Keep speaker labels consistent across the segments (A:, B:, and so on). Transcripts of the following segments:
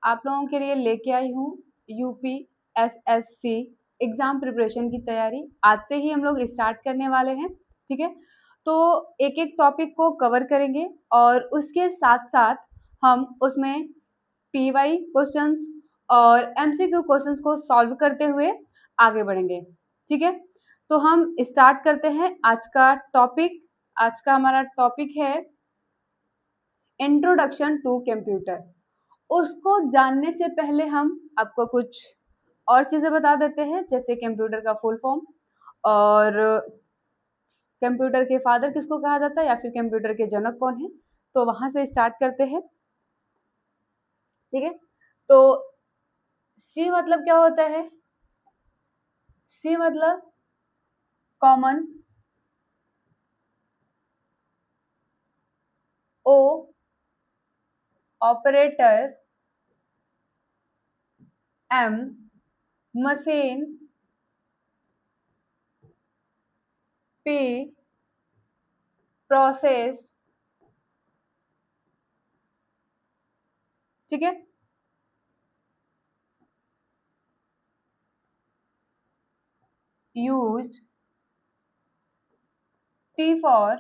A: आप लोगों के लिए लेके आई हूँ यूपीएसएससी एग्जाम प्रिपरेशन की तैयारी। आज से ही हम लोग स्टार्ट करने वाले हैं, ठीक है। तो एक एक टॉपिक को कवर करेंगे और उसके साथ साथ हम उसमें पीवाई क्वेश्चंस और एमसीक्यू क्वेश्चंस को सॉल्व करते हुए आगे बढ़ेंगे, ठीक है। तो हम स्टार्ट करते हैं आज का टॉपिक। आज का हमारा टॉपिक है इंट्रोडक्शन टू कंप्यूटर। उसको जानने से पहले हम आपको कुछ और चीजें बता देते हैं, जैसे कंप्यूटर का फुल फॉर्म और कंप्यूटर के फादर किसको कहा जाता है या फिर कंप्यूटर के जनक कौन है। तो वहां से स्टार्ट करते हैं, ठीक है। तो सी मतलब क्या होता है? सी मतलब common, O operator, M machine, P process, ठीक है। यूज्ड, टी फॉर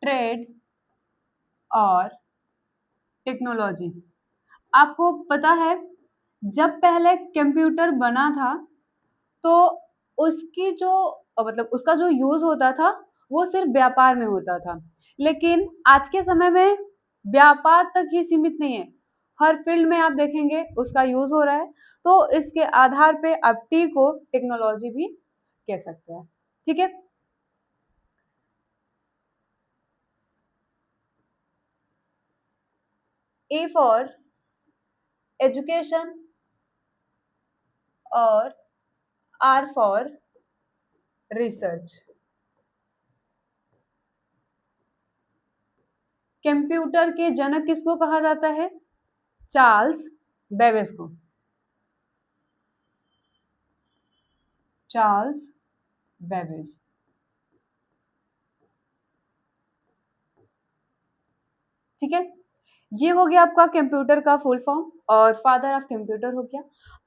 A: ट्रेड और टेक्नोलॉजी। आपको पता है जब पहले कंप्यूटर बना था तो उसकी जो मतलब उसका जो यूज होता था वो सिर्फ व्यापार में होता था, लेकिन आज के समय में व्यापार तक ही सीमित नहीं है, हर फील्ड में आप देखेंगे उसका यूज हो रहा है। तो इसके आधार पे आप टी को टेक्नोलॉजी भी कह सकते हैं, ठीक है। ए फॉर एजुकेशन और आर फॉर रिसर्च। कंप्यूटर के जनक किसको कहा जाता है? चार्ल्स बेबेज को। चार्ल्स बेबेज, ठीक है। ये हो गया आपका कंप्यूटर का फुल फॉर्म और फादर ऑफ कंप्यूटर हो गया।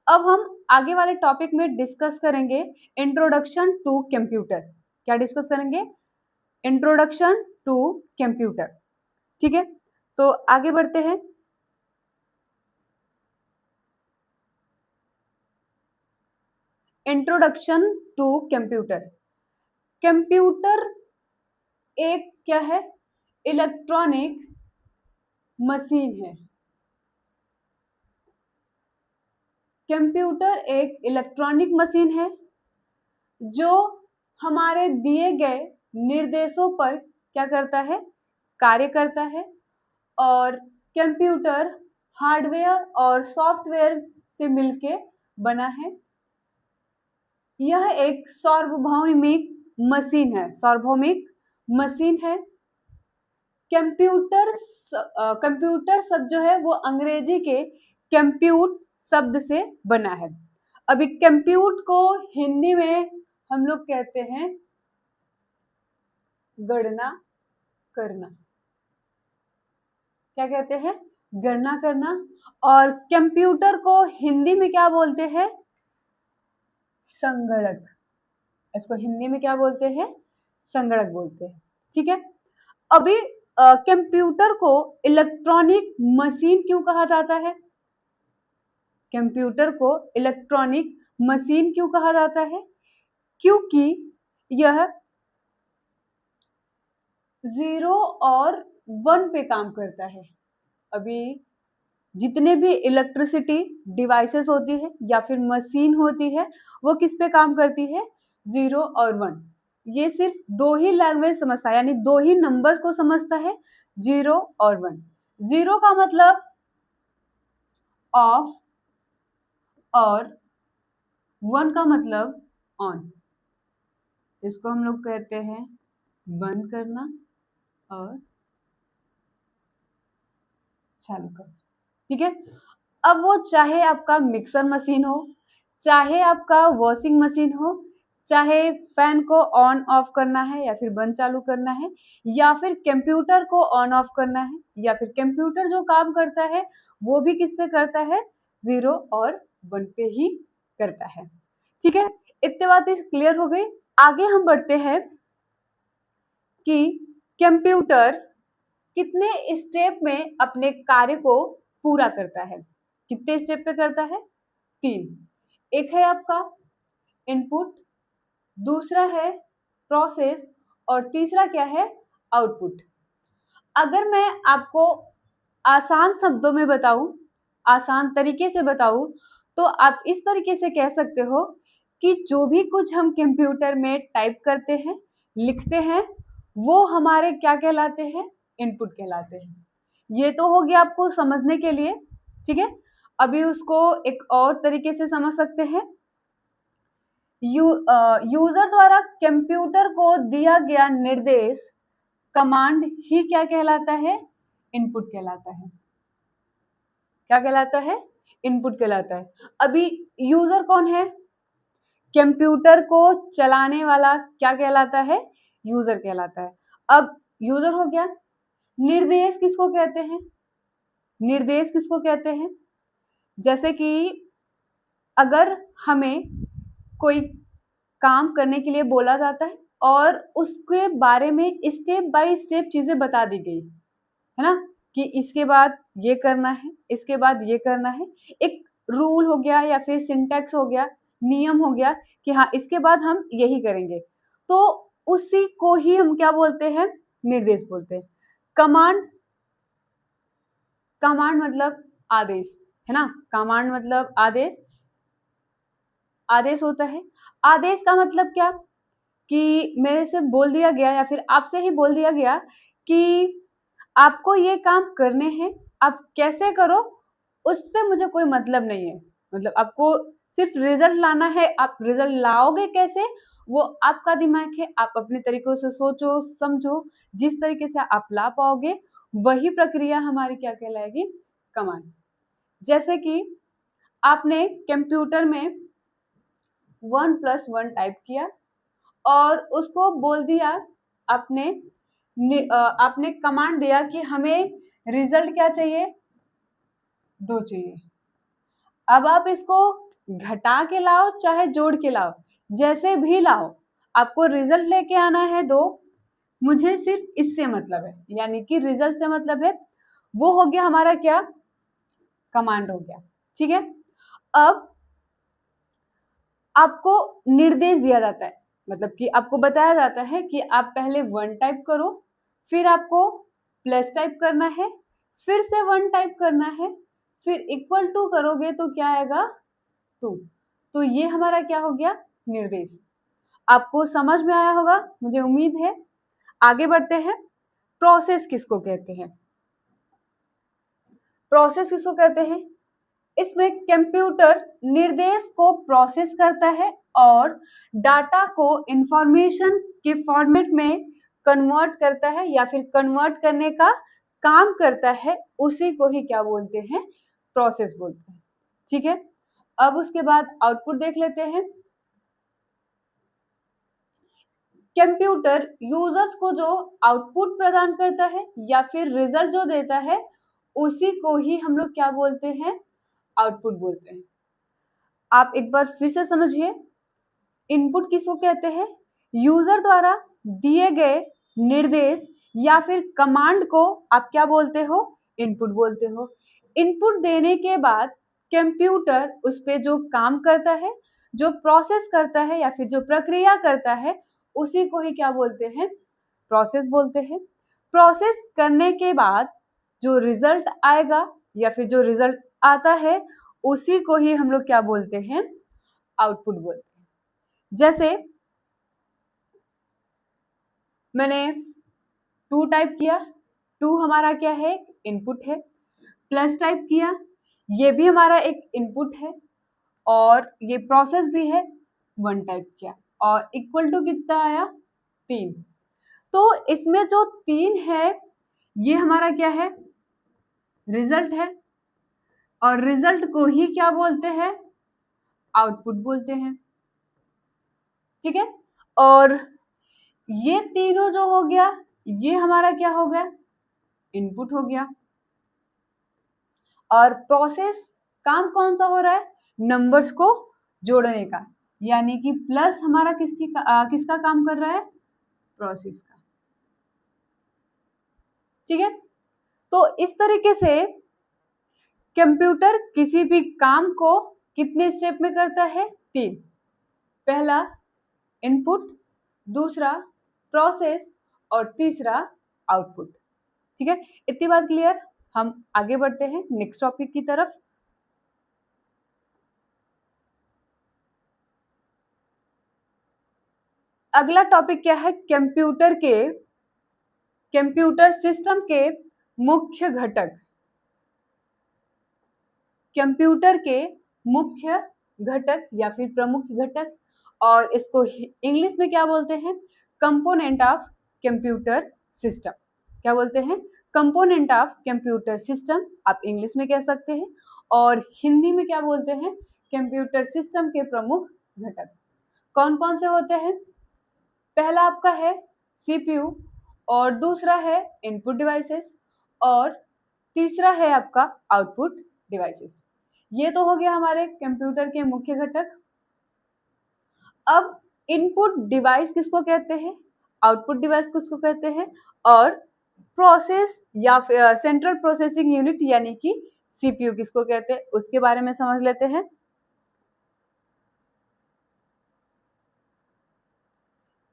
A: अब हम आगे वाले टॉपिक में डिस्कस करेंगे इंट्रोडक्शन टू कंप्यूटर। क्या डिस्कस करेंगे? इंट्रोडक्शन टू कंप्यूटर, ठीक है। तो आगे बढ़ते हैं। Introduction to computer. कंप्यूटर एक क्या है? इलेक्ट्रॉनिक मशीन है। कंप्यूटर एक इलेक्ट्रॉनिक मशीन है जो हमारे दिए गए निर्देशों पर क्या करता है? कार्य करता है। और कंप्यूटर हार्डवेयर और सॉफ्टवेयर से मिलके बना है। यह एक सार्वभौमिक मशीन है, सार्वभौमिक मशीन है। कंप्यूटर कंप्यूटर शब्द जो है वो अंग्रेजी के कंप्यूट शब्द से बना है। अभी कंप्यूट को हिंदी में हम लोग कहते हैं गणना करना। क्या कहते हैं? गणना करना। और कंप्यूटर को हिंदी में क्या बोलते हैं? संगणक। इसको हिंदी में क्या बोलते हैं? संगणक बोलते हैं, ठीक है। अभी कंप्यूटर को इलेक्ट्रॉनिक मशीन क्यों कहा जाता है? कंप्यूटर को इलेक्ट्रॉनिक मशीन क्यों कहा जाता है? क्योंकि यह 0 और 1 पे काम करता है। अभी जितने भी इलेक्ट्रिसिटी डिवाइसेस होती है या फिर मशीन होती है वो किस पे काम करती है? 0 और 1। ये सिर्फ दो ही लैंग्वेज समझता है, यानी दो ही नंबर्स को समझता है, 0 और 1। 0 का मतलब ऑफ और 1 का मतलब ऑन। इसको हम लोग कहते हैं बंद करना और चालू करना, ठीक है। अब वो चाहे आपका मिक्सर मशीन हो, चाहे आपका वॉशिंग मशीन हो, चाहे फैन को ऑन ऑफ करना है या फिर बंद चालू करना है, या फिर कंप्यूटर को ऑन ऑफ करना है, या फिर कंप्यूटर जो काम करता है वो भी किस पे करता है, 0 और 1 पे ही करता है। ठीक है, इतने बातें क्लियर हो गई। आगे हम बढ़ते हैं कि कंप्यूटर कितने स्टेप में अपने कार्य को पूरा करता है। कितने स्टेप पे करता है, 3। एक है आपका इनपुट, दूसरा है प्रोसेस और तीसरा क्या है, आउटपुट। अगर मैं आपको आसान शब्दों में बताऊं, आसान तरीके से बताऊं, तो आप इस तरीके से कह सकते हो कि जो भी कुछ हम कंप्यूटर में टाइप करते हैं, लिखते हैं, वो हमारे क्या कहलाते हैं, इनपुट कहलाते हैं। ये तो हो गया आपको समझने के लिए। ठीक है, अभी उसको एक और तरीके से समझ सकते हैं। यूजर द्वारा कंप्यूटर को दिया गया निर्देश, कमांड ही क्या कहलाता है, इनपुट कहलाता है। क्या कहलाता है, इनपुट कहलाता है। अभी यूजर कौन है, कंप्यूटर को चलाने वाला क्या कहलाता है, यूजर कहलाता है। अब यूजर हो गया। निर्देश किसको कहते हैं, निर्देश किसको कहते हैं, जैसे कि अगर हमें कोई काम करने के लिए बोला जाता है और उसके बारे में स्टेप बाय स्टेप चीजें बता दी गई है ना, कि इसके बाद ये करना है, इसके बाद ये करना है, एक रूल हो गया या फिर सिंटैक्स हो गया, नियम हो गया कि हाँ इसके बाद हम यही करेंगे, तो उसी को ही हम क्या बोलते हैं, निर्देश बोलते हैं। कमांड, कमांड मतलब आदेश है ना, कमांड मतलब आदेश, आदेश होता है। आदेश का मतलब क्या, कि मेरे से बोल दिया गया या फिर आपसे ही बोल दिया गया कि आपको ये काम करने हैं, आप कैसे करो उससे मुझे कोई मतलब नहीं है, मतलब आपको सिर्फ रिजल्ट लाना है, आप रिजल्ट लाओगे कैसे वो आपका दिमाग है, आप अपने तरीकों से सोचो समझो, जिस तरीके से आप ला पाओगे वही प्रक्रिया हमारी क्या कहलाएगी, कमांड। जैसे कि आपने कंप्यूटर में 1+1 टाइप किया और उसको बोल दिया, आपने आपने कमांड दिया कि हमें रिजल्ट क्या चाहिए, 2 चाहिए। अब आप इसको घटा के लाओ चाहे जोड़ के लाओ, जैसे भी लाओ, आपको रिजल्ट लेके आना है 2। मुझे सिर्फ इससे मतलब है, यानी कि रिजल्ट से मतलब है, वो हो गया हमारा क्या, कमांड हो गया। ठीक है, अब आपको निर्देश दिया जाता है, मतलब कि आपको बताया जाता है कि आप पहले 1 टाइप करो, फिर आपको प्लस टाइप करना है, फिर से 1 टाइप करना है, फिर इक्वल टू करोगे तो क्या आएगा, 2। तो ये हमारा क्या हो गया, निर्देश। आपको समझ में आया होगा मुझे उम्मीद है। आगे बढ़ते हैं। प्रोसेस किसको कहते हैं, प्रोसेस किसको कहते हैं, इसमें कंप्यूटर निर्देश को प्रोसेस करता है और डाटा को इंफॉर्मेशन के फॉर्मेट में कन्वर्ट करता है या फिर कन्वर्ट करने का काम करता है, उसी को ही क्या बोलते हैं, प्रोसेस बोलते हैं। ठीक है, अब उसके बाद आउटपुट देख लेते हैं। कंप्यूटर यूजर्स को जो आउटपुट प्रदान करता है या फिर रिजल्ट जो देता है, उसी को ही हम लोग क्या बोलते हैं, आउटपुट बोलते हैं। आप एक बार फिर से समझिए, इनपुट किसको कहते हैं, यूजर द्वारा दिए गए निर्देश या फिर कमांड को आप क्या बोलते हो, इनपुट बोलते हो। इनपुट देने के बाद कंप्यूटर उस पे जो काम करता है, जो प्रोसेस करता है या फिर जो प्रक्रिया करता है, उसी को ही क्या बोलते हैं, प्रोसेस बोलते हैं। प्रोसेस करने के बाद जो रिजल्ट आएगा या फिर जो रिजल्ट आता है, उसी को ही हम लोग क्या बोलते हैं, आउटपुट बोलते हैं। जैसे मैंने 2 टाइप किया, 2 हमारा क्या है, इनपुट है। प्लस टाइप किया, ये भी हमारा एक इनपुट है और ये प्रोसेस भी है। 1 टाइप किया और इक्वल टू कितना आया, 3। तो इसमें जो 3 है ये हमारा क्या है, रिजल्ट है, और रिजल्ट को ही क्या बोलते हैं, आउटपुट बोलते हैं। ठीक है। और ये तीनों जो हो गया, ये हमारा क्या हो गया, इनपुट हो गया। और प्रोसेस काम कौन सा हो रहा है, नंबर्स को जोड़ने का, यानी कि प्लस हमारा किसका काम कर रहा है, प्रोसेस का। ठीक है। तो इस तरीके से कंप्यूटर किसी भी काम को कितने स्टेप में करता है, 3। पहला इनपुट, दूसरा प्रोसेस और तीसरा आउटपुट। ठीक है, इतनी बात क्लियर। हम आगे बढ़ते हैं नेक्स्ट टॉपिक की तरफ। अगला टॉपिक क्या है, कंप्यूटर सिस्टम के मुख्य घटक। कंप्यूटर के मुख्य घटक या फिर प्रमुख घटक, और इसको इंग्लिश में क्या बोलते हैं, कंपोनेंट ऑफ कंप्यूटर सिस्टम। क्या बोलते हैं, कंपोनेंट ऑफ कंप्यूटर सिस्टम, आप इंग्लिश में कह सकते हैं। और हिंदी में क्या बोलते हैं, कंप्यूटर सिस्टम के प्रमुख घटक। कौन कौन से होते हैं, पहला आपका है सीपीयू, और दूसरा है इनपुट डिवाइसेस, और तीसरा है आपका आउटपुट डिवाइसेस। ये तो हो गया हमारे कंप्यूटर के मुख्य घटक। अब इनपुट डिवाइस किसको कहते हैं, आउटपुट डिवाइस किसको कहते हैं, और प्रोसेस या फिर सेंट्रल प्रोसेसिंग यूनिट यानी कि सीपीयू किसको कहते हैं, उसके बारे में समझ लेते हैं।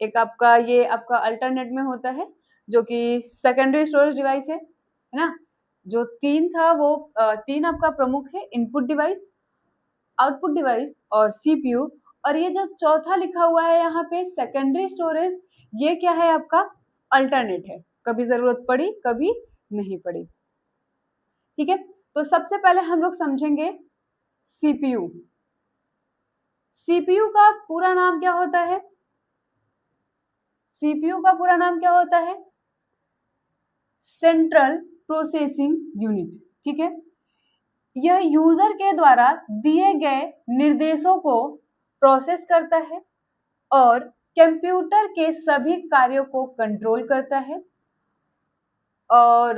A: एक आपका ये आपका अल्टरनेट में होता है, जो कि सेकेंडरी स्टोरेज डिवाइस है ना। जो 3 था वो 3 आपका प्रमुख है, इनपुट डिवाइस, आउटपुट डिवाइस और सीपीयू। और ये जो चौथा लिखा हुआ है यहाँ पे सेकेंडरी स्टोरेज, ये क्या है, आपका अल्टरनेट है, कभी जरूरत पड़ी कभी नहीं पड़ी। ठीक है, तो सबसे पहले हम लोग समझेंगे सीपीयू। सीपीयू का पूरा नाम क्या होता है, सीपीयू का पूरा नाम क्या होता है, सेंट्रल प्रोसेसिंग यूनिट। ठीक है, यह यूजर के द्वारा दिए गए निर्देशों को प्रोसेस करता है और कंप्यूटर के सभी कार्यों को कंट्रोल करता है। और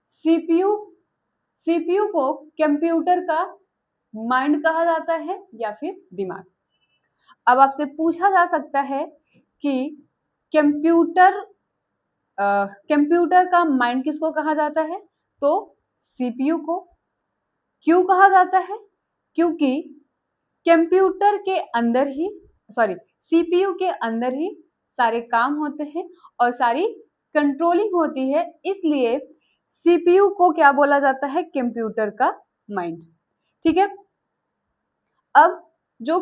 A: सीपीयू को कंप्यूटर का माइंड कहा जाता है या फिर दिमाग। अब आपसे पूछा जा सकता है कि कंप्यूटर कंप्यूटर का माइंड किसको कहा जाता है, तो सीपीयू को। क्यों कहा जाता है, क्योंकि कंप्यूटर के अंदर ही सीपीयू के अंदर ही सारे काम होते हैं और सारी कंट्रोलिंग होती है, इसलिए सीपीयू को क्या बोला जाता है, कंप्यूटर का माइंड। ठीक है, अब जो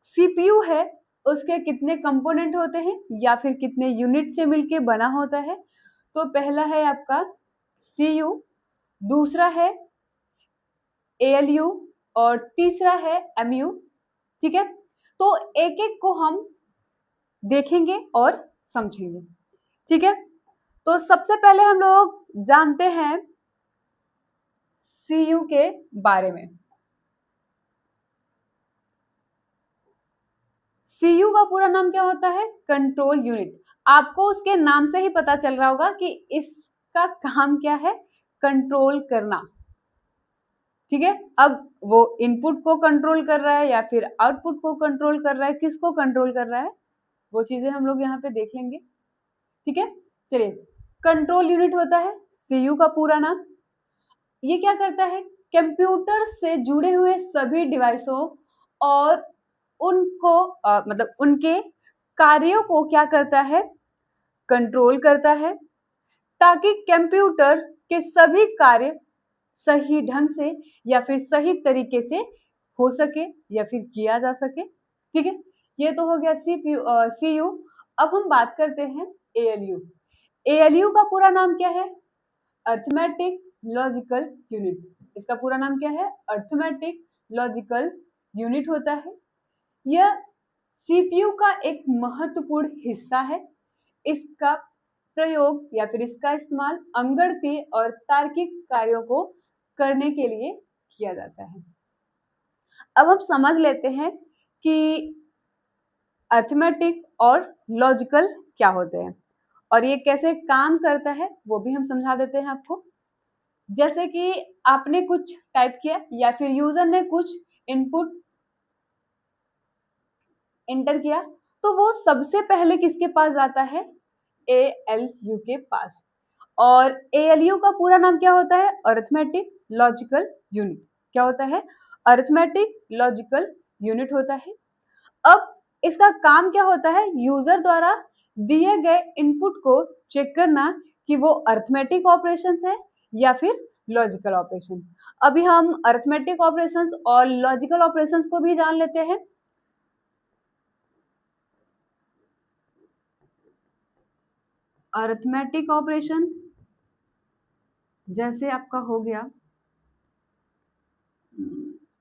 A: सीपीयू है उसके कितने कंपोनेंट होते हैं या फिर कितने यूनिट से मिलके बना होता है, तो पहला है आपका सीयू, दूसरा है एएलयू और तीसरा है एमयू। ठीक है, तो एक एक को हम देखेंगे और समझेंगे। ठीक है, तो सबसे पहले हम लोग जानते हैं सीयू के बारे में। सीयू का पूरा नाम क्या होता है, कंट्रोल यूनिट। आपको उसके नाम से ही पता चल रहा होगा कि इसका काम क्या है, कंट्रोल करना। ठीक है, अब वो इनपुट को कंट्रोल कर रहा है या फिर आउटपुट को कंट्रोल कर रहा है, किसको कंट्रोल कर रहा है, वो चीजें हम लोग यहाँ पे देख लेंगे। ठीक है, चलिए, कंट्रोल यूनिट होता है सीयू का पूरा नाम। ये क्या करता है, कंप्यूटर से जुड़े हुए सभी डिवाइसों और उनको मतलब उनके कार्यों को क्या करता है, कंट्रोल करता है, ताकि कंप्यूटर के सभी कार्य सही ढंग से या फिर सही तरीके से हो सके या फिर किया जा सके। ठीक है, ये तो हो गया सीयू। अब हम बात करते हैं एएलयू। एएलयू का पूरा नाम क्या है, अर्थमेटिक लॉजिकल यूनिट। इसका पूरा नाम क्या है, अर्थमेटिक लॉजिकल यूनिट होता है। यह सीपीयू का एक महत्वपूर्ण हिस्सा है। इसका प्रयोग या फिर इसका इस्तेमाल अंगड़ती और तार्किक कार्यों को करने के लिए किया जाता है। अब हम समझ लेते हैं कि अर्थमेटिक और लॉजिकल क्या होते हैं और ये कैसे काम करता है वो भी हम समझा देते हैं आपको। जैसे कि आपने कुछ टाइप किया या फिर यूजर ने कुछ इनपुट एंटर किया, तो वो सबसे पहले किसके पास जाता है? ALU के पास। और ALU का पूरा नाम क्या होता है? Arithmetic logical unit. क्या होता है? अरिथमेटिक लॉजिकल यूनिट होता है। अब इसका काम क्या होता है? यूजर द्वारा दिए गए इनपुट को चेक करना कि वो अरिथमेटिक ऑपरेशंस है या फिर लॉजिकल ऑपरेशन। अभी हम अरिथमेटिक ऑपरेशंस और लॉजिकल ऑपरेशंस को भी जान लेते हैं। अरिथमेटिक ऑपरेशन जैसे आपका हो गया,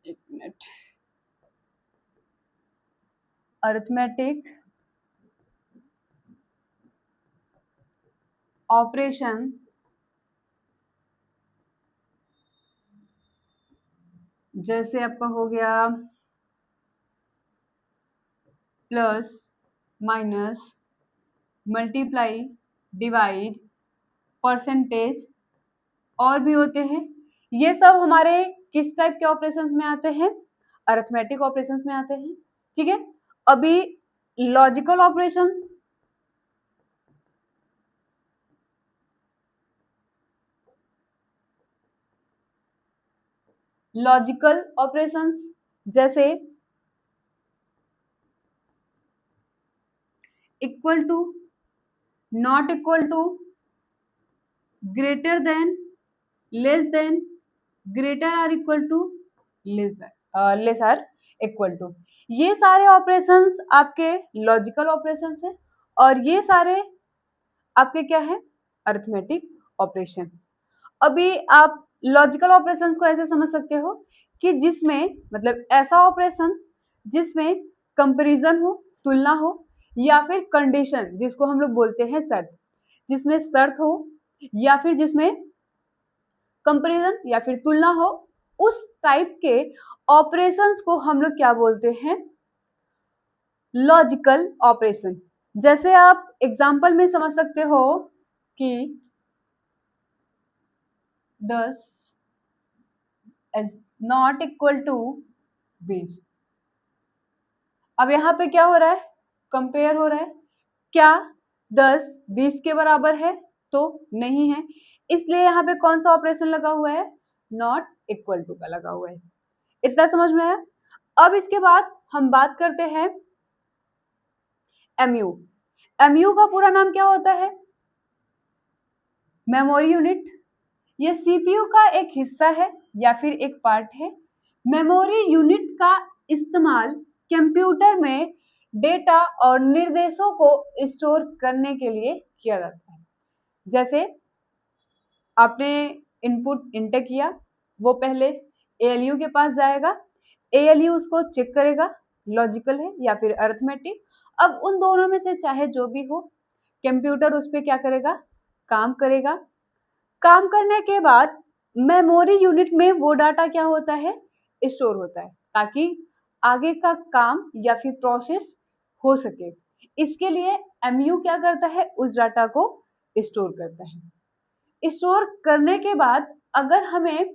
A: एक मिनट, अरिथमेटिक ऑपरेशन जैसे आपका हो गया plus, minus, multiply, divide, percentage और भी होते हैं। ये सब हमारे किस टाइप के ऑपरेशंस में आते हैं? अरिथमेटिक ऑपरेशंस में आते हैं। ठीक है, अभी लॉजिकल ऑपरेशंस, लॉजिकल ऑपरेशंस जैसे equal to, not equal to, greater than, less than, greater or equal to, less or equal to, ये सारे ऑपरेशंस आपके लॉजिकल ऑपरेशंस हैं और ये सारे आपके क्या है? Arithmetic operation. अभी आप लॉजिकल ऑपरेशंस को ऐसे समझ सकते हो कि जिसमें मतलब ऐसा ऑपरेशन जिसमें कंपैरिजन हो, तुलना हो, या फिर कंडीशन जिसको हम लोग बोलते हैं शर्त, जिसमें शर्त हो या फिर जिसमें कंपैरिजन या फिर तुलना हो, उस टाइप के ऑपरेशंस को हम लोग क्या बोलते हैं? Logical operation. जैसे आप एग्जांपल में समझ सकते हो कि 10 इज नॉट इक्वल टू 20। अब यहाँ पे क्या हो रहा है? कंपेयर हो रहा है। क्या 10 20 के बराबर है? तो नहीं है, इसलिए यहाँ पे कौन सा ऑपरेशन लगा हुआ है? नॉट इक्वल टू का लगा हुआ है। इतना समझ में आया? अब इसके बाद हम बात करते हैं MU। MU का पूरा नाम क्या होता है? Memory unit. ये CPU का एक हिस्सा है या फिर एक पार्ट है। मेमोरी यूनिट का इस्तेमाल कंप्यूटर में डेटा और निर्देशों को स्टोर करने के लिए किया जाता है। जैसे आपने इनपुट इंटर किया, वो पहले ALU के पास जाएगा, ALU उसको चेक करेगा लॉजिकल है या फिर अरिथमेटिक। अब उन दोनों में से चाहे जो भी हो, कंप्यूटर उस पर क्या करेगा? काम करेगा। काम करने के बाद मेमोरी यूनिट में वो डाटा क्या होता है? स्टोर होता है, ताकि आगे का काम या फिर प्रोसेस हो सके। इसके लिए MU क्या करता है? उस डाटा को स्टोर करता है। स्टोर करने के बाद अगर हमें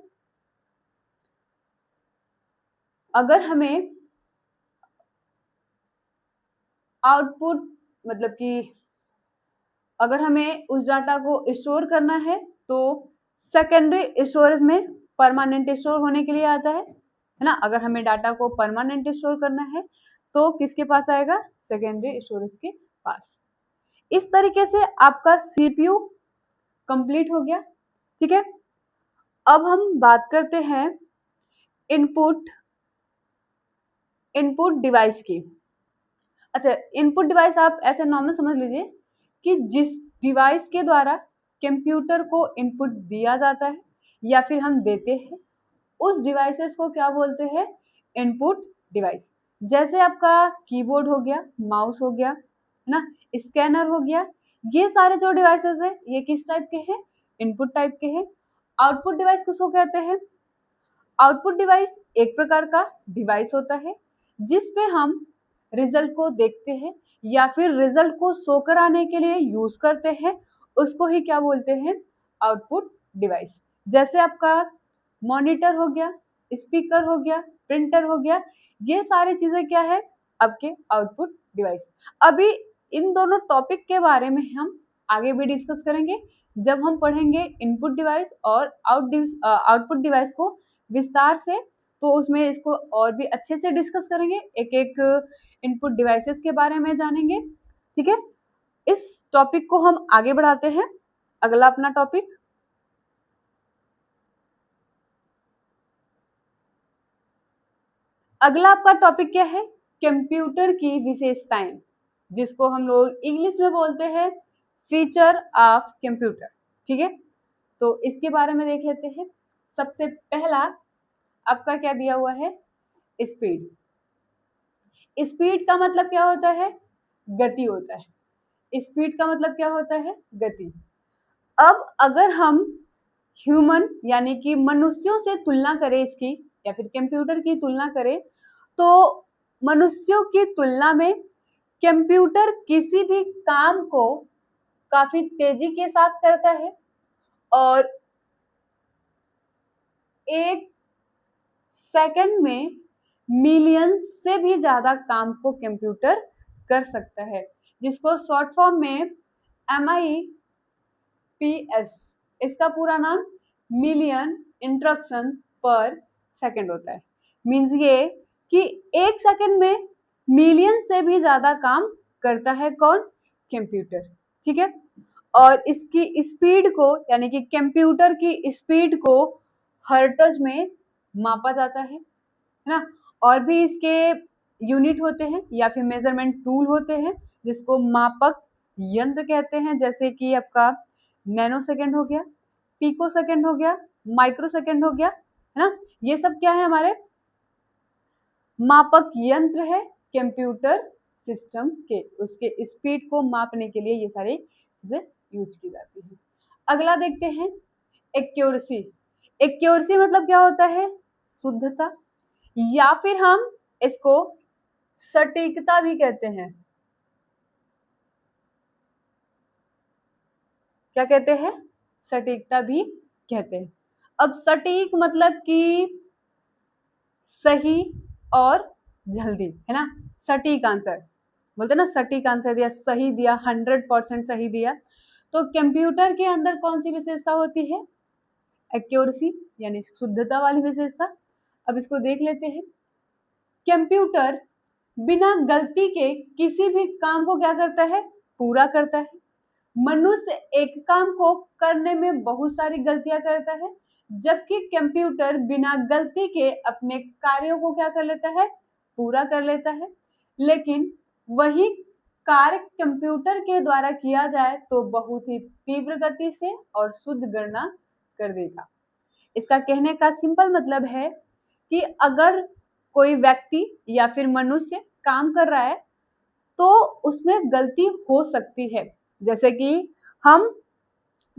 A: आउटपुट मतलब कि अगर हमें उस डाटा को स्टोर करना है तो सेकेंडरी स्टोरेज में परमानेंट स्टोर होने के लिए आता है ना। अगर हमें डाटा को परमानेंट स्टोर करना है तो किसके पास आएगा? सेकेंडरी स्टोरेज के पास। इस तरीके से आपका CPU कंप्लीट हो गया। ठीक है, अब हम बात करते हैं इनपुट डिवाइस की। अच्छा, इनपुट डिवाइस आप ऐसे नॉर्मल समझ लीजिए कि जिस डिवाइस के द्वारा कंप्यूटर को इनपुट दिया जाता है या फिर हम देते हैं, उस डिवाइसेस को क्या बोलते हैं? Input device. जैसे आपका कीबोर्ड हो गया, माउस हो गया, है ना, स्कैनर हो गया, ये सारे जो डिवाइसेस हैं ये किस टाइप के हैं? इनपुट टाइप के हैं। आउटपुट डिवाइस किसको कहते हैं? आउटपुट डिवाइस एक प्रकार का डिवाइस होता है जिस पे हम रिजल्ट को देखते हैं या फिर रिजल्ट को शो कराने के लिए यूज करते हैं, उसको ही क्या बोलते हैं, आउटपुट डिवाइस। जैसे आपका मॉनिटर हो गया, स्पीकर हो गया, प्रिंटर हो गया, ये सारी चीजें क्या है, आपके आउटपुट डिवाइस। अभी इन दोनों टॉपिक के बारे में हम आगे भी डिस्कस करेंगे जब हम पढ़ेंगे इनपुट डिवाइस और आउटपुट डिवाइस को विस्तार से, तो उसमें इसको और भी अच्छे से डिस्कस करेंगे, एक एक इनपुट डिवाइसेस के बारे में जानेंगे। ठीक है, इस टॉपिक को हम आगे बढ़ाते हैं। अगला अपना टॉपिक, अगला आपका टॉपिक क्या है, कंप्यूटर की विशेषताएं, जिसको हम लोग इंग्लिश में बोलते हैं फीचर ऑफ कंप्यूटर। ठीक है, तो इसके बारे में देख लेते हैं। सबसे पहला आपका क्या दिया हुआ है, स्पीड। स्पीड का मतलब क्या होता है, गति होता है। स्पीड का मतलब क्या होता है, गति। अब अगर हम ह्यूमन यानी कि मनुष्यों से तुलना करें इसकी, या फिर कंप्यूटर की तुलना करें, तो मनुष्यों की तुलना में कंप्यूटर किसी भी काम को काफी तेजी के साथ करता है और एक सेकंड में मिलियन से भी ज्यादा काम को कंप्यूटर कर सकता है, जिसको शॉर्ट फॉर्म में MIPS, इसका पूरा नाम मिलियन इंस्ट्रक्शन पर सेकंड होता है। मींस ये कि एक सेकंड में मिलियन से भी ज्यादा काम करता है कौन, कंप्यूटर। ठीक है, और इसकी स्पीड को यानी कि कंप्यूटर की स्पीड को हर्ट्ज में मापा जाता है ना। और भी इसके यूनिट होते हैं या फिर मेजरमेंट टूल होते हैं, जिसको मापक यंत्र कहते हैं, जैसे कि आपका नैनो सेकेंड हो गया, पिको सेकेंड हो गया, माइक्रो सेकेंड हो गया, है ना। ये सब क्या है, हमारे मापक यंत्र है कंप्यूटर सिस्टम के, उसके स्पीड को मापने के लिए ये सारी चीजें यूज की जाती है। अगला देखते हैं, एक्यूरेसी। एक्यूरेसी मतलब क्या होता है, शुद्धता, या फिर हम इसको सटीकता भी कहते हैं। क्या कहते हैं, सटीकता भी कहते हैं। अब सटीक मतलब कि सही और जल्दी, है ना। सटीक आंसर बोलते ना, सटीक आंसर दिया, सही दिया, 100% सही दिया। तो कंप्यूटर के अंदर कौन सी विशेषता होती है, एक्यूरेसी यानी शुद्धता वाली विशेषता। अब इसको देख लेते हैं। कंप्यूटर बिना गलती के किसी भी काम को क्या करता है, पूरा करता है। मनुष्य एक काम को करने में बहुत सारी गलतियां करता है, जबकि कंप्यूटर बिना गलती के अपने कार्यों को क्या कर लेता है, पूरा कर लेता है। लेकिन वही कार्य कंप्यूटर के द्वारा किया जाए तो बहुत ही तीव्र गति से और शुद्ध गणना कर देगा। इसका कहने का सिंपल मतलब है कि अगर कोई व्यक्ति या फिर मनुष्य काम कर रहा है तो उसमें गलती हो सकती है। जैसे कि हम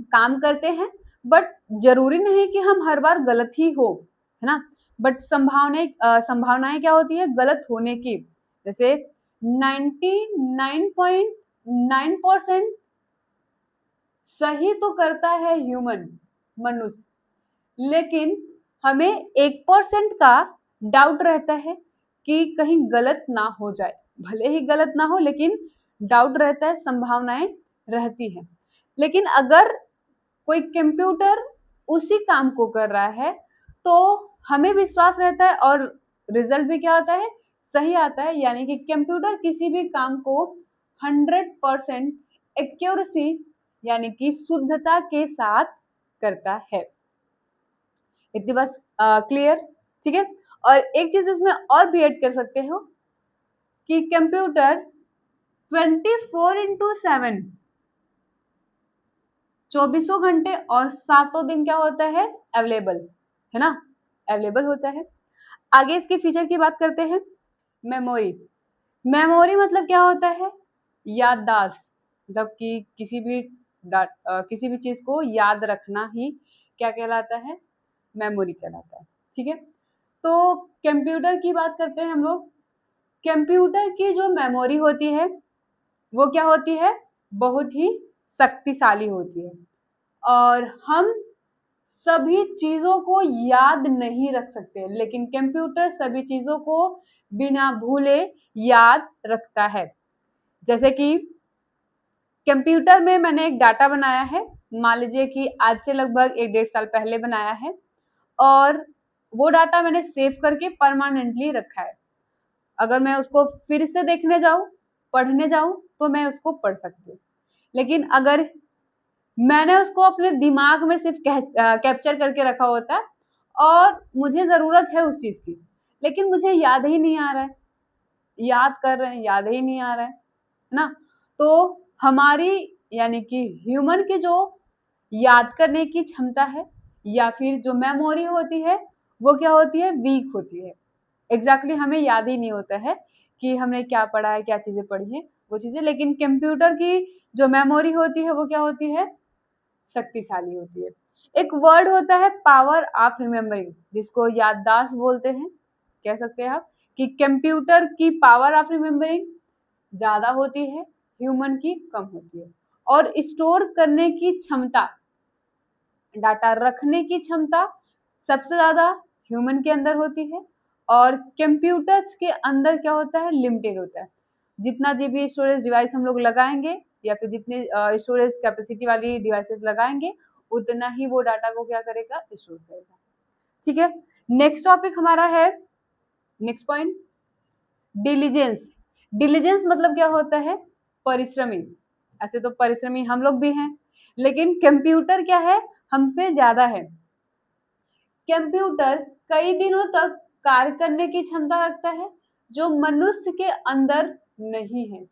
A: काम करते हैं, बट जरूरी नहीं कि हम हर बार गलत ही हो, है ना। बट संभावनाएं क्या होती है गलत होने की। जैसे 99.9% सही तो करता है ह्यूमन, मनुष्य, लेकिन हमें 1% का डाउट रहता है कि कहीं गलत ना हो जाए। भले ही गलत ना हो, लेकिन डाउट रहता है, संभावनाएं रहती है। लेकिन अगर कोई कंप्यूटर उसी काम को कर रहा है तो हमें विश्वास रहता है और रिजल्ट भी क्या आता है, सही आता है। यानी कि कंप्यूटर किसी भी काम को 100% एक्यूरेसी यानी कि शुद्धता के साथ करता है। इतनी बस क्लियर। ठीक है, और एक चीज इसमें और भी ऐड कर सकते हो कि कंप्यूटर 24/7 24 घंटे और 7 दिन क्या होता है, अवेलेबल, है ना, अवेलेबल होता है। आगे इसके फीचर की बात करते हैं। मेमोरी। मेमोरी मतलब क्या होता है, याददाश्त, मतलब कि किसी भी चीज को याद रखना ही क्या कहलाता है, मेमोरी कहलाता है। ठीक है, तो कंप्यूटर की बात करते हैं हम लोग कंप्यूटर की जो मेमोरी होती है वो क्या होती है, बहुत ही शक्तिशाली होती है, और हम सभी चीजों को याद नहीं रख सकते, लेकिन कंप्यूटर सभी चीजों को बिना भूले याद रखता है। जैसे कि कंप्यूटर में मैंने एक डाटा बनाया है, मान लीजिए कि आज से लगभग 1-1.5 साल पहले बनाया है, और वो डाटा मैंने सेव करके परमानेंटली रखा है। अगर मैं उसको फिर से देखने जाऊं, पढ़ने जाऊं, तो मैं उसको पढ़ सकती हूँ। लेकिन अगर मैंने उसको अपने दिमाग में सिर्फ कैप्चर करके रखा होता है और मुझे जरूरत है उस चीज की, लेकिन मुझे याद ही नहीं आ रहा है, याद कर रहे हैं याद ही नहीं आ रहा है ना, तो हमारी यानी कि ह्यूमन की जो याद करने की क्षमता है या फिर जो मेमोरी होती है वो क्या होती है, वीक होती है। एग्जैक्टली हमें याद ही नहीं होता है कि हमने क्या पढ़ा है, क्या चीजें पढ़ी है वो चीजें, लेकिन कंप्यूटर की जो मेमोरी होती है वो क्या होती है, शक्तिशाली होती है। एक वर्ड होता है पावर ऑफ रिमेम्बरिंग, जिसको याददाश्त बोलते हैं, कह सकते हैं आप कि कंप्यूटर की पावर ऑफ रिमेम्बरिंग ज्यादा होती है, ह्यूमन की कम होती है। और स्टोर करने की क्षमता, डाटा रखने की क्षमता सबसे ज्यादा ह्यूमन के अंदर होती है, और कंप्यूटर्स के अंदर क्या होता है, लिमिटेड होता है। जितना जीबी स्टोरेज डिवाइस हम लोग लगाएंगे या फिर जितने स्टोरेज कैपेसिटी वाली डिवाइसेस लगाएंगे, उतना ही वो डाटा को क्या करेगा, स्टोर करेगा। ठीक है, नेक्स्ट टॉपिक हमारा है, नेक्स्ट पॉइंट, डिलीजेंस। डिलीजेंस मतलब क्या होता है, परिश्रमी। ऐसे तो परिश्रमी हम लोग भी हैं, लेकिन कंप्यूटर क्या है, हमसे ज्यादा है। कंप्यूटर कई दिनों तक कार्य करने की क्षमता रखता है, जो मनुष्य के अंदर नहीं है।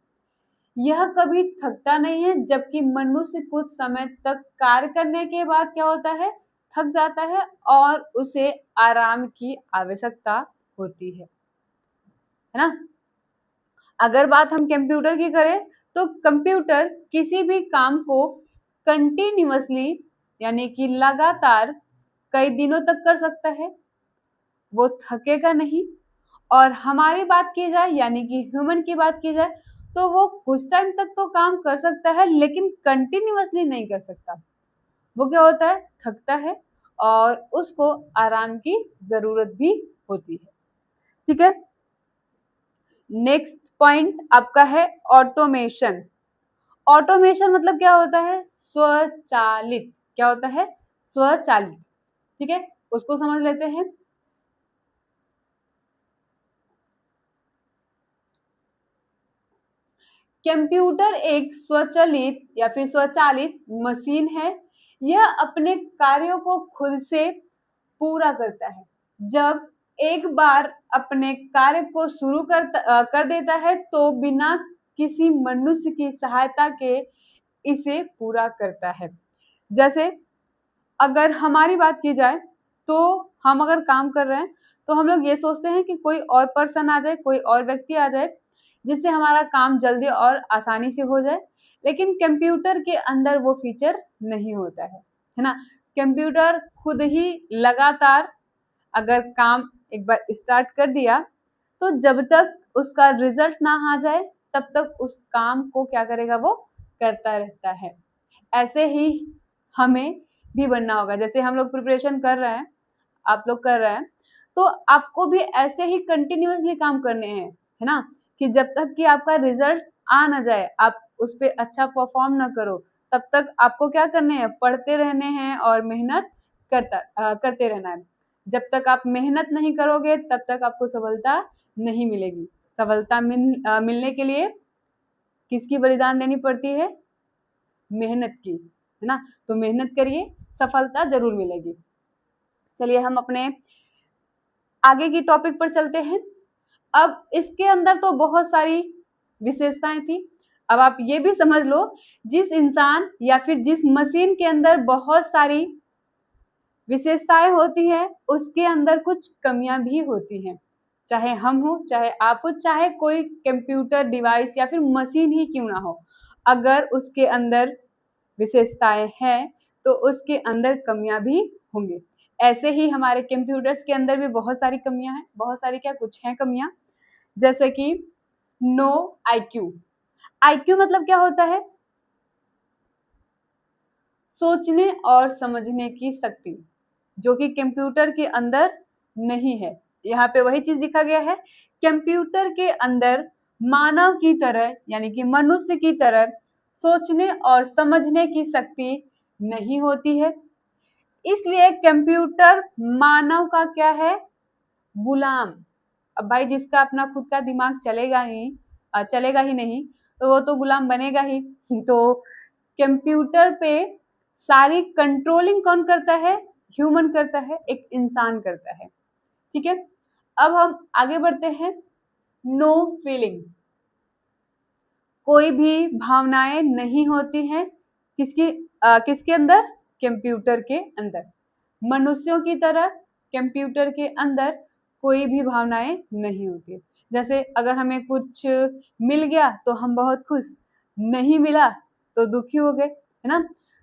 A: यह कभी थकता नहीं है, जबकि मनुष्य कुछ समय तक कार्य करने के बाद क्या होता है, थक जाता है और उसे आराम की आवश्यकता होती है ना। अगर बात हम कंप्यूटर की करें, तो कंप्यूटर किसी भी काम को कंटिन्यूअसली यानी कि लगातार कई दिनों तक कर सकता है, वो थकेगा नहीं। और हमारी बात की जाए यानी कि ह्यूमन की बात की जाए, तो वो कुछ टाइम तक तो काम कर सकता है, लेकिन कंटिन्यूअसली नहीं कर सकता। वो क्या होता है, थकता है और उसको आराम की जरूरत भी होती है। ठीक है, नेक्स्ट पॉइंट आपका है ऑटोमेशन। ऑटोमेशन मतलब क्या होता है, स्वचालित। क्या होता है, स्वचालित। ठीक है, उसको समझ लेते हैं। कंप्यूटर एक स्वचालित या फिर स्वचालित मशीन है। यह अपने कार्यों को खुद से पूरा करता है। जब एक बार अपने कार्य को शुरू कर देता है, तो बिना किसी मनुष्य की सहायता के इसे पूरा करता है। जैसे अगर हमारी बात की जाए, तो हम अगर काम कर रहे हैं तो हम लोग ये सोचते हैं कि कोई और पर्सन आ जाए, कोई और व्यक्ति आ जाए, जिससे हमारा काम जल्दी और आसानी से हो जाए। लेकिन कंप्यूटर के अंदर वो फीचर नहीं होता है ना। कंप्यूटर खुद ही लगातार अगर काम एक बार स्टार्ट कर दिया, तो जब तक उसका रिजल्ट ना आ जाए, तब तक उस काम को क्या करेगा, वो करता रहता है। ऐसे ही हमें भी बनना होगा। जैसे हम लोग प्रिपरेशन कर रहे हैं, आप लोग कर रहे हैं, तो आपको भी ऐसे ही कंटिन्यूअसली काम करने हैं, है ना, कि जब तक कि आपका रिजल्ट आ ना जाए, आप उस पर अच्छा परफॉर्म ना करो, तब तक आपको क्या करने हैं, पढ़ते रहने हैं और मेहनत करते रहना है। जब तक आप मेहनत नहीं करोगे, तब तक आपको सफलता नहीं मिलेगी। सफलता मिलने के लिए किसकी बलिदान देनी पड़ती है, मेहनत की, है ना। तो मेहनत करिए, सफलता जरूर मिलेगी। चलिए हम अपने आगे की टॉपिक पर चलते हैं। अब इसके अंदर तो बहुत सारी विशेषताएं थी। अब आप ये भी समझ लो, जिस इंसान या फिर जिस मशीन के अंदर बहुत सारी विशेषताएं होती है, उसके अंदर कुछ कमियां भी होती हैं। चाहे हम हो, चाहे आप हो, चाहे कोई कंप्यूटर डिवाइस या फिर मशीन ही क्यों ना हो, अगर उसके अंदर विशेषताएं हैं तो उसके अंदर कमियां भी होंगी। ऐसे ही हमारे कंप्यूटर्स के अंदर भी बहुत सारी कमियां हैं, बहुत सारी क्या, कुछ हैं कमियां। जैसे कि नो आईक्यू। आईक्यू मतलब क्या होता है? सोचने और समझने की शक्ति, जो कि कंप्यूटर के अंदर नहीं है। यहाँ पे वही चीज दिखा गया है, कंप्यूटर के अंदर मानव की तरह यानी कि मनुष्य की तरह सोचने और समझने की शक्ति नहीं होती है। इसलिए कंप्यूटर मानव का क्या है? गुलाम। अब भाई जिसका अपना खुद का दिमाग चलेगा ही नहीं, तो वो तो गुलाम बनेगा ही। तो कंप्यूटर पे सारी कंट्रोलिंग कौन करता है? ह्यूमन करता है, एक इंसान करता है। ठीक है, अब हम आगे बढ़ते हैं। नो फीलिंग, कोई भी भावनाएं नहीं होती हैं। किसके अंदर? कंप्यूटर के अंदर। मनुष्यों की तरह कंप्यूटर के अंदर कोई भी भावनाएं नहीं होती। जैसे अगर हमें कुछ मिल गया तो हम बहुत खुश, नहीं मिला तो दुखी हो गए, है ना।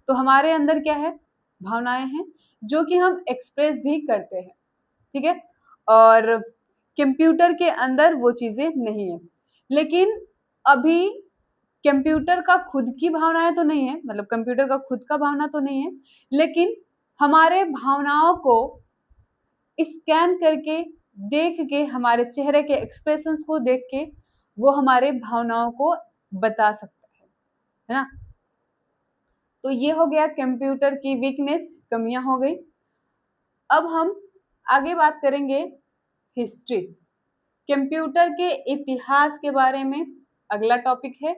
A: तो हमारे अंदर क्या है? भावनाएं हैं, जो कि हम एक्सप्रेस भी करते हैं। ठीक है, और कंप्यूटर के अंदर वो चीजें नहीं है। लेकिन अभी कंप्यूटर का खुद की भावनाएं तो नहीं है, मतलब कंप्यूटर का खुद का भावना तो नहीं है, लेकिन हमारे भावनाओं को स्कैन करके, देख के, हमारे चेहरे के एक्सप्रेशंस को देख के वो हमारे भावनाओं को बता सकता है ना। तो ये हो गया कंप्यूटर की वीकनेस, कमियां हो गई। अब हम आगे बात करेंगे हिस्ट्री, कंप्यूटर के इतिहास के बारे में। अगला टॉपिक है।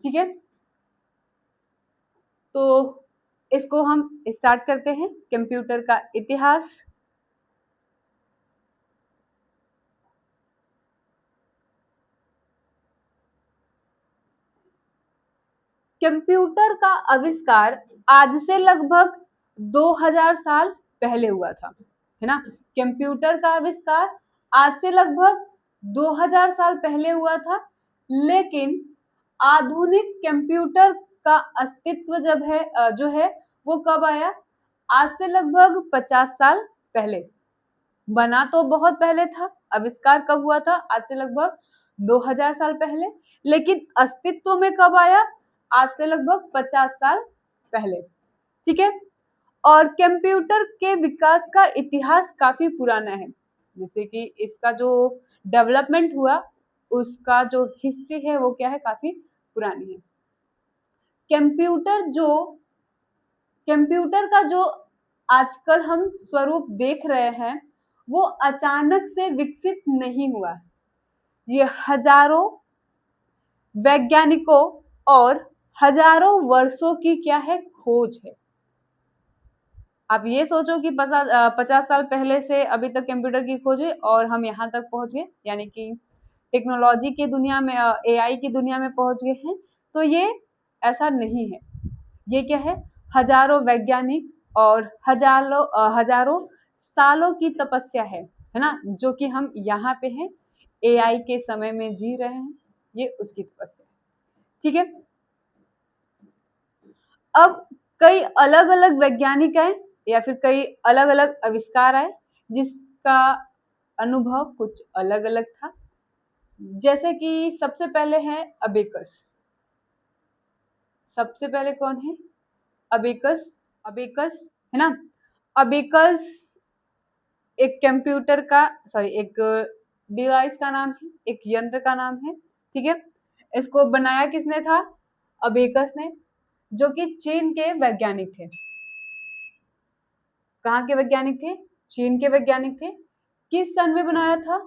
A: ठीक है, तो इसको हम स्टार्ट करते हैं, कंप्यूटर का इतिहास। कंप्यूटर का आविष्कार आज से लगभग 2000 साल पहले हुआ था, है ना। कंप्यूटर का आविष्कार आज से लगभग 2000 साल पहले हुआ था, लेकिन आधुनिक कंप्यूटर का अस्तित्व जो है वो कब आया? आज से लगभग 50 साल पहले। बना तो बहुत पहले था, आविष्कार कब हुआ था? आज से लगभग 2000 साल पहले, लेकिन अस्तित्व में कब आया? आज से लगभग 50 साल पहले। ठीक है, और कंप्यूटर के विकास का इतिहास काफी पुराना है, जैसे कि इसका जो डेवलपमेंट हुआ उसका जो हिस्ट्री है वो क्या है? काफी पुरानी है। कंप्यूटर जो कंप्यूटर का जो आजकल हम स्वरूप देख रहे हैं वो अचानक से विकसित नहीं हुआ। ये हजारों वैज्ञानिकों और हजारों वर्षों की क्या है? खोज है। आप ये सोचो कि 50 साल पहले से अभी तक कंप्यूटर की खोज हुई और हम यहाँ तक पहुंच गए, यानी कि टेक्नोलॉजी की दुनिया में, एआई की दुनिया में पहुंच गए हैं। तो ये ऐसा नहीं है। ये क्या है? हजारों वैज्ञानिक और हजारों सालों की तपस्या है ना, जो कि हम यहाँ पे हैं, एआई के समय में जी रहे हैं, ये उसकी तपस्या है। ठीक है, अब कई अलग अलग वैज्ञानिक आए या फिर कई अलग अलग आविष्कार आए जिसका अनुभव कुछ अलग अलग था। जैसे कि सबसे पहले है अबेकस। सबसे पहले कौन है? अबेकस। अबेकस, है ना। अबेकस एक कंप्यूटर का, सॉरी, एक डिवाइस का नाम है, एक यंत्र का नाम है। ठीक है, इसको बनाया किसने था? अबेकस ने, जो कि चीन के वैज्ञानिक थे। कहाँ के वैज्ञानिक थे? चीन के वैज्ञानिक थे। किस सन में बनाया था?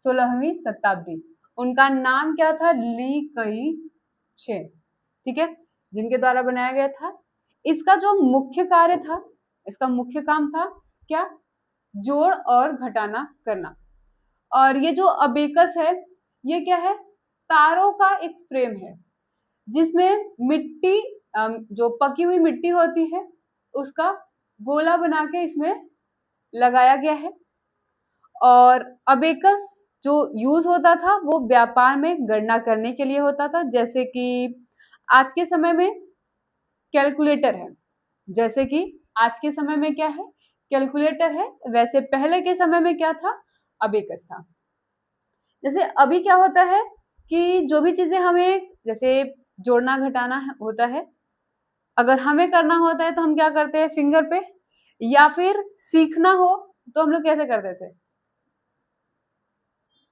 A: 16वीं शताब्दी। उनका नाम क्या था? ली कई छे। ठीक है, जिनके द्वारा बनाया गया था। इसका जो मुख्य कार्य था, इसका मुख्य काम था क्या? जोड़ और घटाना करना। और ये जो अबेकस है, ये क्या है? तारों का एक फ्रेम है जिसमें मिट्टी, जो पकी हुई मिट्टी होती है उसका गोला बना के इसमें लगाया गया है। और अबेकस जो यूज होता था वो व्यापार में गणना करने के लिए होता था, जैसे कि आज के समय में कैलकुलेटर है, जैसे कि आज के समय में क्या है, कैलकुलेटर है, वैसे पहले के समय में क्या था, अबेकस था। जैसे अभी क्या होता है कि जो भी चीजें हमें जैसे जोड़ना घटाना होता है, अगर हमें करना होता है तो हम क्या करते हैं, फिंगर पे, या फिर सीखना हो तो हम लोग कैसे करते थे,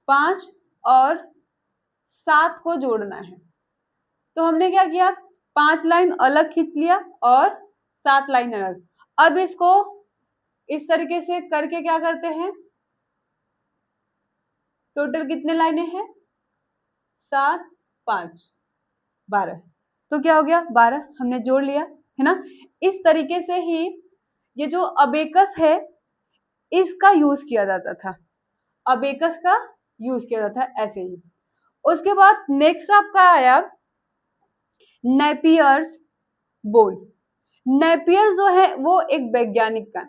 A: 5 और 7 को जोड़ना है तो हमने क्या किया, 5 लाइन अलग खींच लिया और 7 लाइन अलग। अब इसको इस तरीके से करके क्या करते हैं, टोटल कितने लाइनें हैं, 7 5 12, तो क्या हो गया 12, हमने जोड़ लिया, है ना। इस तरीके से ही ये जो अबेकस है इसका यूज किया जाता था, अबेकस का यूज किया जाता है ऐसे ही। उसके बाद नेक्स्ट आपका आया नेपियर्स बोल। नेपियर जो है वो एक वैज्ञानिक का,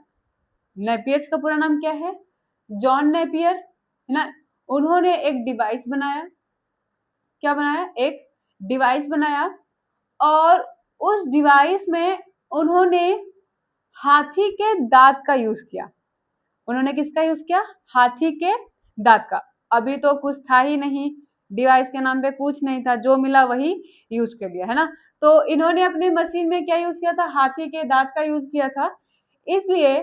A: नेपियर्स का पूरा नाम क्या है, जॉन नेपियर, है ना। उन्होंने एक डिवाइस बनाया, क्या बनाया, एक डिवाइस बनाया, और उस डिवाइस में उन्होंने हाथी के दांत का यूज किया। उन्होंने किसका यूज किया, हाथी के दांत का। अभी तो कुछ था ही नहीं, डिवाइस के नाम पे कुछ नहीं था, जो मिला वही यूज कर लिया, है ना। तो इन्होंने अपने मशीन में क्या यूज किया था, हाथी के दांत का यूज किया था। इसलिए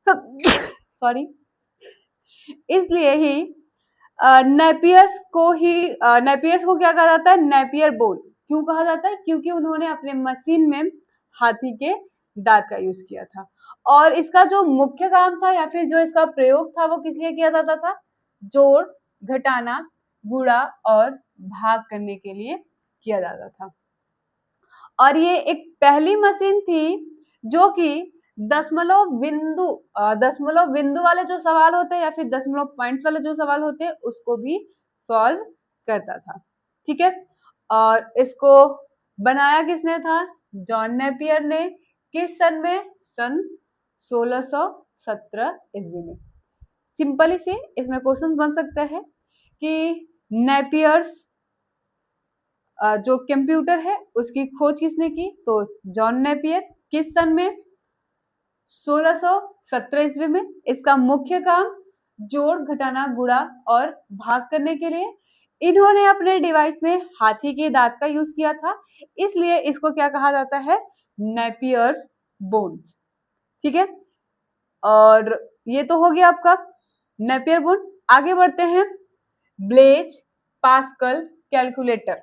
A: सॉरी, इसलिए ही नेपियर्स को क्या कहा जाता है, नेपियर बोल क्यों कहा जाता है, क्योंकि उन्होंने अपने मशीन में हाथी के दांत का यूज किया था। और इसका जो मुख्य काम था या फिर जो इसका प्रयोग था वो किस लिए किया जाता था, जोड़ घटाना गुणा और भाग करने के लिए किया जाता था। और ये एक पहली मशीन थी जो कि दशमलव बिंदु वाले जो सवाल होते हैं या फिर दशमलव पॉइंट वाले जो सवाल होते हैं उसको भी सॉल्व करता था, ठीक है। और इसको बनाया किसने था, जॉन नेपियर ने। किस सन में, सन 1617 ईस्वी में। सिंपली से इसमें क्वेश्चन बन सकता है कि नेपियर्स जो कंप्यूटर है उसकी खोज किसने की, तो जॉन नेपियर। किस सन में, 1617 ईस्वी में। इसका मुख्य काम जोड़ घटाना गुणा और भाग करने के लिए। इन्होंने अपने डिवाइस में हाथी के दांत का यूज किया था, इसलिए इसको क्या कहा जाता है, नेपियर्स बोन्स, ठीक है। और ये तो हो गया आपका नेपियर बोन। आगे बढ़ते हैं, Blaise Pascal calculator.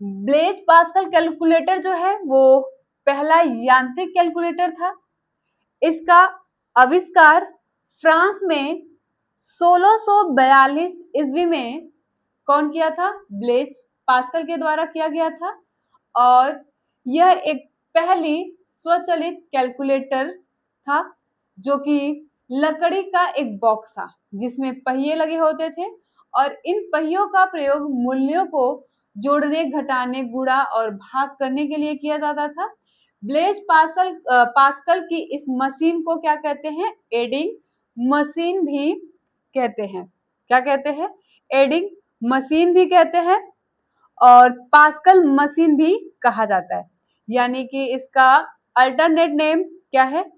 A: Blaise Pascal calculator जो है वो पहला यांत्रिक कैलकुलेटर था। इसका आविष्कार फ्रांस में 1642 ईस्वी में कौन किया था, ब्लेज पास्कल के द्वारा किया गया था। और यह एक पहली स्वचालित कैलकुलेटर था जो कि लकड़ी का एक बॉक्स था जिसमें पहिए लगे होते थे, और इन पहियों का प्रयोग मूल्यों को जोड़ने घटाने गुणा और भाग करने के लिए किया जाता था। ब्लेज पास्कल की इस मशीन को क्या कहते हैं, एडिंग मशीन भी कहते हैं। क्या कहते हैं, एडिंग मशीन भी कहते हैं और पास्कल मशीन भी कहा जाता है। यानी कि इसका अल्टरनेट नेम क्या है,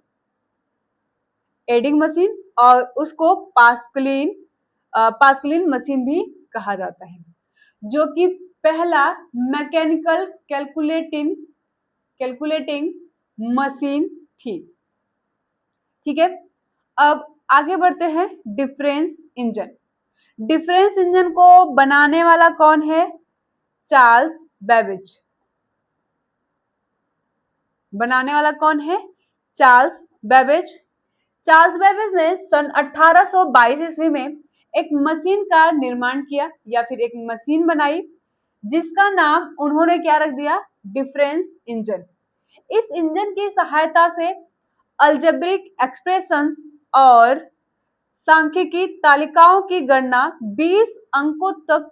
A: एडिंग मशीन, और उसको पास्कलिन मशीन भी कहा जाता है, जो कि पहला मैकेनिकल कैलकुलेटिंग मशीन थी, ठीक है। अब आगे बढ़ते हैं, डिफरेंस इंजन। डिफरेंस इंजन को बनाने वाला कौन है, चार्ल्स बेबेज। बनाने वाला कौन है, चार्ल्स बेबेज। चार्ल्स बेबेज ने सन 1822 ईस्वी में एक मशीन का निर्माण किया या फिर एक मशीन बनाई जिसका नाम उन्होंने क्या रख दिया, डिफरेंस इंजन। इस इंजन की सहायता से अलजेब्रिक एक्सप्रेशंस और सांख्यिकी तालिकाओं की गणना 20 अंकों तक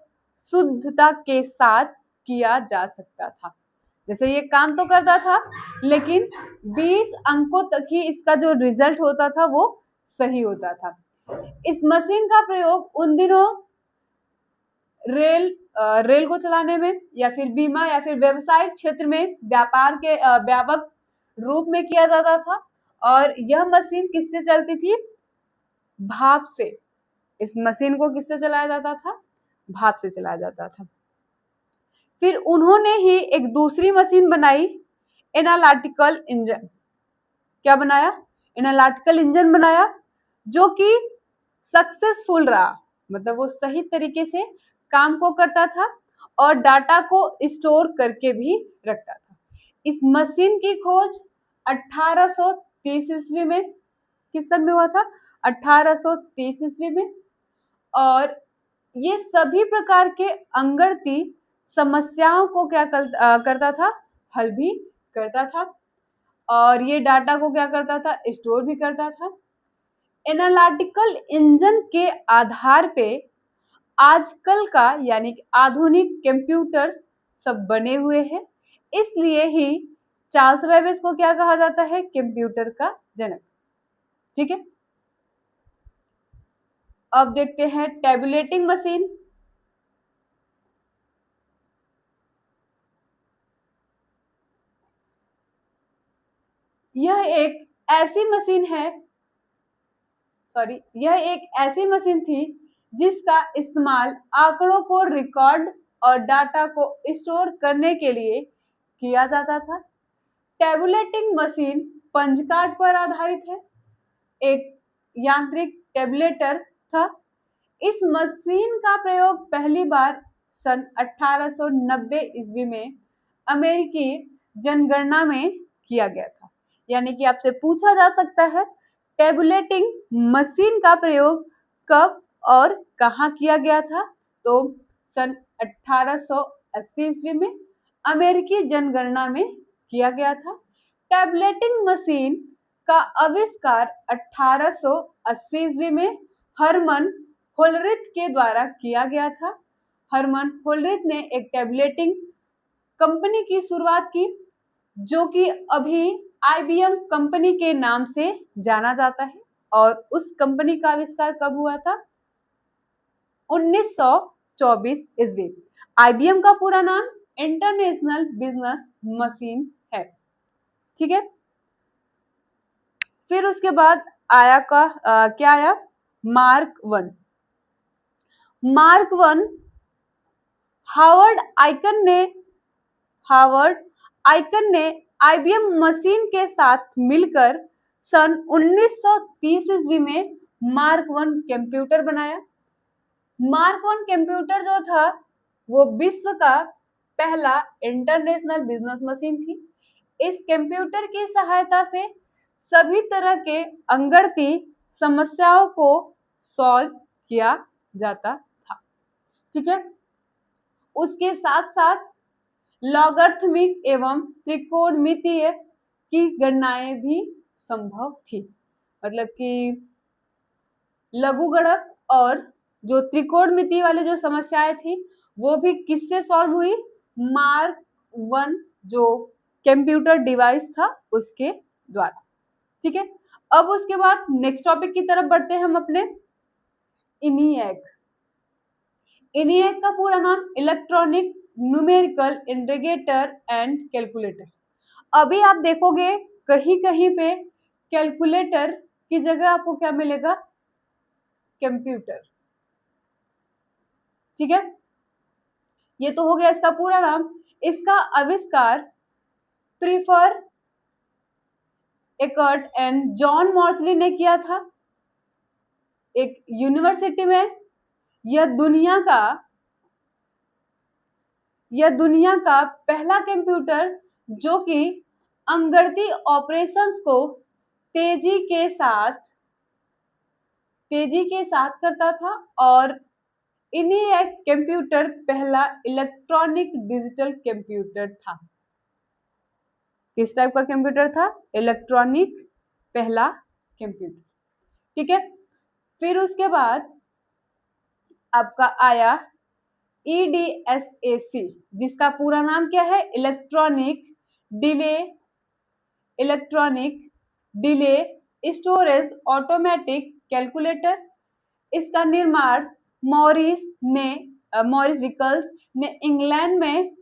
A: शुद्धता के साथ किया जा सकता था। जैसे ये काम तो करता था लेकिन 20 अंकों तक ही इसका जो रिजल्ट होता था वो सही होता था। इस मशीन का प्रयोग उन दिनों रेल को चलाने में या फिर बीमा या फिर व्यवसायिक क्षेत्र में व्यापार के व्यापक रूप में किया जाता था और यह मशीन किससे चलती थी? भाप से। इस मशीन को किससे चलाया जाता था? भाप से चलाया जाता था। फिर उन्होंने ही एक दूसरी मशीन बनाई, एनालिटिकल इंजन। क्या बनाया? एनालिटिकल इंजन बनाया, जो कि सक्सेसफुल रहा, मतलब वो सही तरीके से काम को करता था और डाटा को स्टोर करके भी रखता था। इस मशीन की खोज 1830 ईस्वी में, किस सन में हुआ था? 1830 ईस्वी में। और ये सभी प्रकार के अंगड़ती समस्याओं को क्या करता था? हल भी करता था और ये डाटा को क्या करता था? स्टोर भी करता था। एनालिटिकल इंजन के आधार पे आजकल का यानी कि आधुनिक कंप्यूटर सब बने हुए हैं, इसलिए ही चार्ल्स बेबेज को क्या कहा जाता है? कंप्यूटर का जनक। ठीक है, अब देखते हैं टेबुलेटिंग मशीन। यह एक ऐसी मशीन है, यह एक ऐसी मशीन थी जिसका इस्तेमाल आंकड़ों को रिकॉर्ड और डाटा को स्टोर करने के लिए किया जाता था। टेबुलेटिंग मशीन पंच कार्ड पर आधारित है, एक यांत्रिक टेबुलेटर था। इस मशीन का प्रयोग पहली बार सन 1890 ईस्वी में अमेरिकी जनगणना में किया गया था। यानी कि आपसे पूछा जा सकता है टेबुलेटिंग मशीन का प्रयोग कब और कहाँ किया गया था? तो सन 1880 ईस्वी में अमेरिकी जनगणना में किया गया था। टेबुलेटिंग मशीन का आविष्कार 1880 ईस्वी में हरमन होलरिथ के द्वारा किया गया था। हरमन होलरिथ ने एक टेबुलेटिंग कंपनी की शुरुआत की, जो कि अभी IBM कंपनी के नाम से जाना जाता है। और उस कंपनी का आविष्कार कब हुआ था? 1924 ईस्वी। IBM का पूरा नाम इंटरनेशनल बिजनेस मशीन है। ठीक है, फिर उसके बाद आया क्या आया? Mark one. Mark one Howard Aiken ने IBM मशीन के साथ मिलकर सन 1930 ईस्वी में मार्क वन कंप्यूटर बनाया। मार्क वन कंप्यूटर जो था वो विश्व का पहला इंटरनेशनल बिजनेस मशीन थी। इस कंप्यूटर की सहायता से सभी तरह के अंगड़ती समस्याओं को सॉल्व किया जाता था। ठीक है, उसके साथ साथ लॉगरिथमिक एवं त्रिकोणमितीय की गणनाएं भी संभव थी। मतलब कि लघुगणक और जो त्रिकोणमिति वाली जो समस्याएं थी वो भी किससे सॉल्व हुई? मार्क वन जो कंप्यूटर डिवाइस था उसके द्वारा। ठीक है, अब उसके बाद नेक्स्ट टॉपिक की तरफ बढ़ते हैं हम अपने। इनिएक। इनिएक का पूरा नाम electronic numerical integrator and calculator. अभी आप देखोगे कहीं कहीं पे कैलकुलेटर की जगह आपको क्या मिलेगा? कंप्यूटर। ठीक है, ये तो हो गया इसका पूरा नाम। इसका आविष्कार प्रीफर एकर्ट एंड जॉन मॉर्सली ने किया था एक यूनिवर्सिटी में। यह दुनिया का पहला कंप्यूटर जो कि अंगड़ती ऑपरेशंस को तेजी के साथ करता था। और इनिएक कंप्यूटर पहला इलेक्ट्रॉनिक डिजिटल कंप्यूटर था। किस टाइप का कंप्यूटर था? इलेक्ट्रॉनिक पहला कंप्यूटर। ठीक है, फिर उसके बाद आपका आया EDSAC, जिसका पूरा नाम क्या है? Electronic delay storage automatic calculator. इसका निर्माण मॉरिस विकल्स ने इंग्लैंड में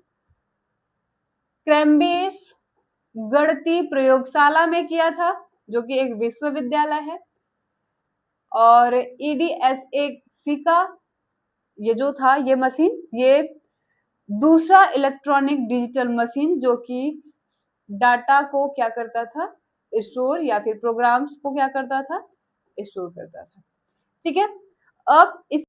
A: कैम्ब्रिज गणितीय प्रयोगशाला में किया था, जो कि एक विश्वविद्यालय है। और EDSAC का ये जो था ये मशीन, ये दूसरा इलेक्ट्रॉनिक डिजिटल मशीन जो कि डाटा को क्या करता था, स्टोर, या फिर प्रोग्राम्स को क्या करता था, स्टोर करता था। ठीक है, अब इस